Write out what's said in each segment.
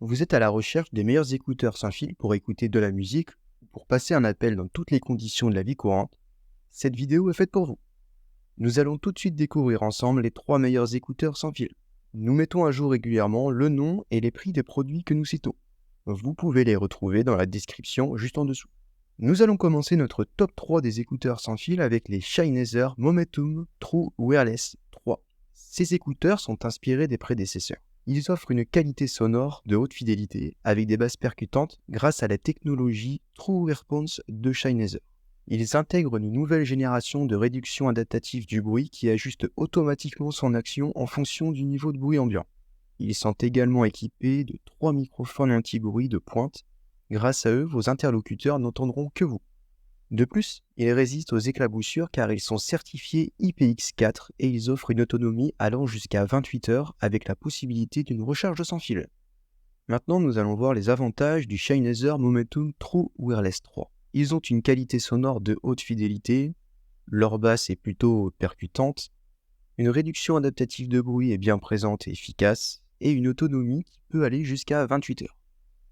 Vous êtes à la recherche des meilleurs écouteurs sans fil pour écouter de la musique ou pour passer un appel dans toutes les conditions de la vie courante? Cette vidéo est faite pour vous. Nous allons tout de suite découvrir ensemble les 3 meilleurs écouteurs sans fil. Nous mettons à jour régulièrement le nom et les prix des produits que nous citons. Vous pouvez les retrouver dans la description juste en dessous. Nous allons commencer notre top 3 des écouteurs sans fil avec les Sennheiser Momentum True Wireless 3. Ces écouteurs sont inspirés des prédécesseurs. Ils offrent une qualité sonore de haute fidélité avec des basses percutantes grâce à la technologie True Response de Sennheiser. Ils intègrent une nouvelle génération de réduction adaptative du bruit qui ajuste automatiquement son action en fonction du niveau de bruit ambiant. Ils sont également équipés de 3 microphones anti-bruit de pointe. Grâce à eux, vos interlocuteurs n'entendront que vous. De plus, ils résistent aux éclaboussures car ils sont certifiés IPX4 et ils offrent une autonomie allant jusqu'à 28 heures avec la possibilité d'une recharge sans fil. Maintenant, nous allons voir les avantages du Sennheiser Momentum True Wireless 3. Ils ont une qualité sonore de haute fidélité, leur basse est plutôt percutante, une réduction adaptative de bruit est bien présente et efficace, et une autonomie qui peut aller jusqu'à 28 heures.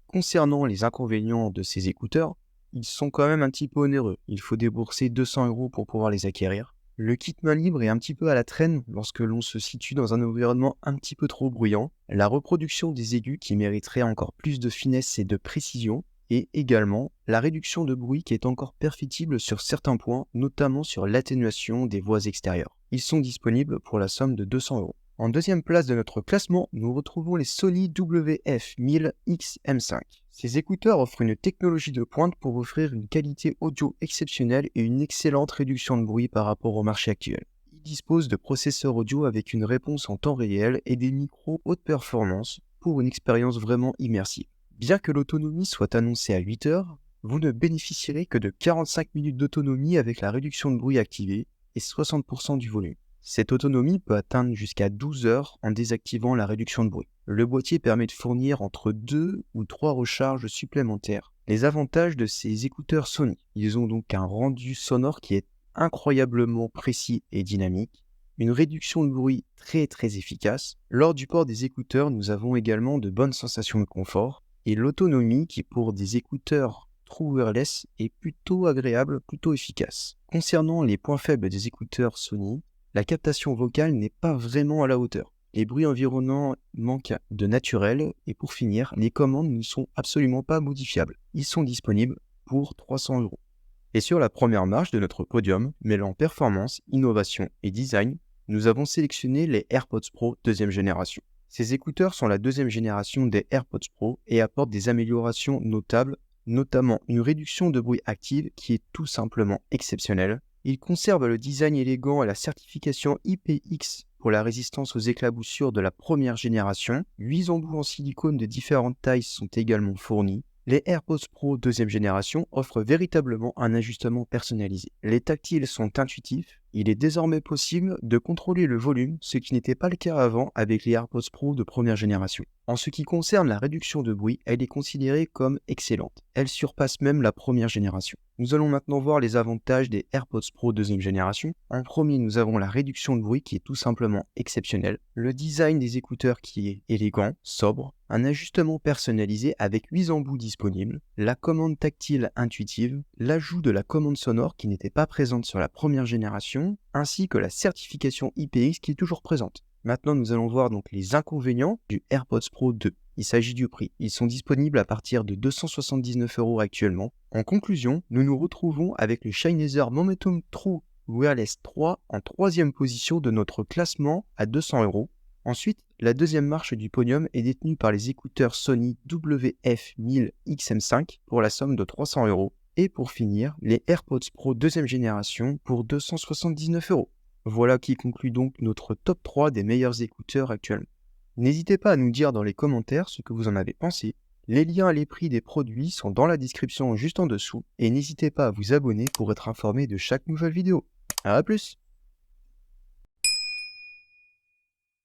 Concernant les inconvénients de ces écouteurs, ils sont quand même un petit peu onéreux. Il faut débourser 200 € pour pouvoir les acquérir. Le kit main libre est un petit peu à la traîne lorsque l'on se situe dans un environnement un petit peu trop bruyant. La reproduction des aigus qui mériterait encore plus de finesse et de précision. Et également la réduction de bruit qui est encore perfectible sur certains points, notamment sur l'atténuation des voix extérieures. Ils sont disponibles pour la somme de 200 €. En deuxième place de notre classement, nous retrouvons les Sony WF-1000XM5. Ces écouteurs offrent une technologie de pointe pour offrir une qualité audio exceptionnelle et une excellente réduction de bruit par rapport au marché actuel. Ils disposent de processeurs audio avec une réponse en temps réel et des micros haute performance pour une expérience vraiment immersive. Bien que l'autonomie soit annoncée à 8 heures, vous ne bénéficierez que de 45 minutes d'autonomie avec la réduction de bruit activée et 60% du volume. Cette autonomie peut atteindre jusqu'à 12 heures en désactivant la réduction de bruit. Le boîtier permet de fournir entre 2 ou 3 recharges supplémentaires. Les avantages de ces écouteurs Sony, ils ont donc un rendu sonore qui est incroyablement précis et dynamique, une réduction de bruit très efficace. Lors du port des écouteurs, nous avons également de bonnes sensations de confort et l'autonomie qui pour des écouteurs True Wireless est plutôt agréable, plutôt efficace. Concernant les points faibles des écouteurs Sony, la captation vocale n'est pas vraiment à la hauteur. Les bruits environnants manquent de naturel et pour finir, les commandes ne sont absolument pas modifiables. Ils sont disponibles pour 300 €. Et sur la première marche de notre podium, mêlant performance, innovation et design, nous avons sélectionné les AirPods Pro deuxième génération. Ces écouteurs sont la deuxième génération des AirPods Pro et apportent des améliorations notables, notamment une réduction de bruit active qui est tout simplement exceptionnelle. Ils conservent le design élégant et la certification IPX pour la résistance aux éclaboussures de la première génération. 8 embouts en silicone de différentes tailles sont également fournis. Les AirPods Pro deuxième génération offrent véritablement un ajustement personnalisé. Les tactiles sont intuitifs. Il est désormais possible de contrôler le volume, ce qui n'était pas le cas avant avec les AirPods Pro de première génération. En ce qui concerne la réduction de bruit, elle est considérée comme excellente. Elle surpasse même la première génération. Nous allons maintenant voir les avantages des AirPods Pro deuxième génération. En premier, nous avons la réduction de bruit qui est tout simplement exceptionnelle, le design des écouteurs qui est élégant, sobre, un ajustement personnalisé avec 8 embouts disponibles, la commande tactile intuitive, l'ajout de la commande sonore qui n'était pas présente sur la première génération, ainsi que la certification IPX qui est toujours présente. Maintenant, nous allons voir donc les inconvénients du AirPods Pro 2. Il s'agit du prix. Ils sont disponibles à partir de 279 € actuellement. En conclusion, nous nous retrouvons avec le Sennheiser Momentum True Wireless 3 en troisième position de notre classement à 200 €. Ensuite, la deuxième marche du podium est détenue par les écouteurs Sony WF-1000XM5 pour la somme de 300 €. Et pour finir, les AirPods Pro deuxième génération pour 279 €. Voilà qui conclut donc notre top 3 des meilleurs écouteurs actuellement. N'hésitez pas à nous dire dans les commentaires ce que vous en avez pensé. Les liens et les prix des produits sont dans la description juste en dessous et n'hésitez pas à vous abonner pour être informé de chaque nouvelle vidéo. À plus!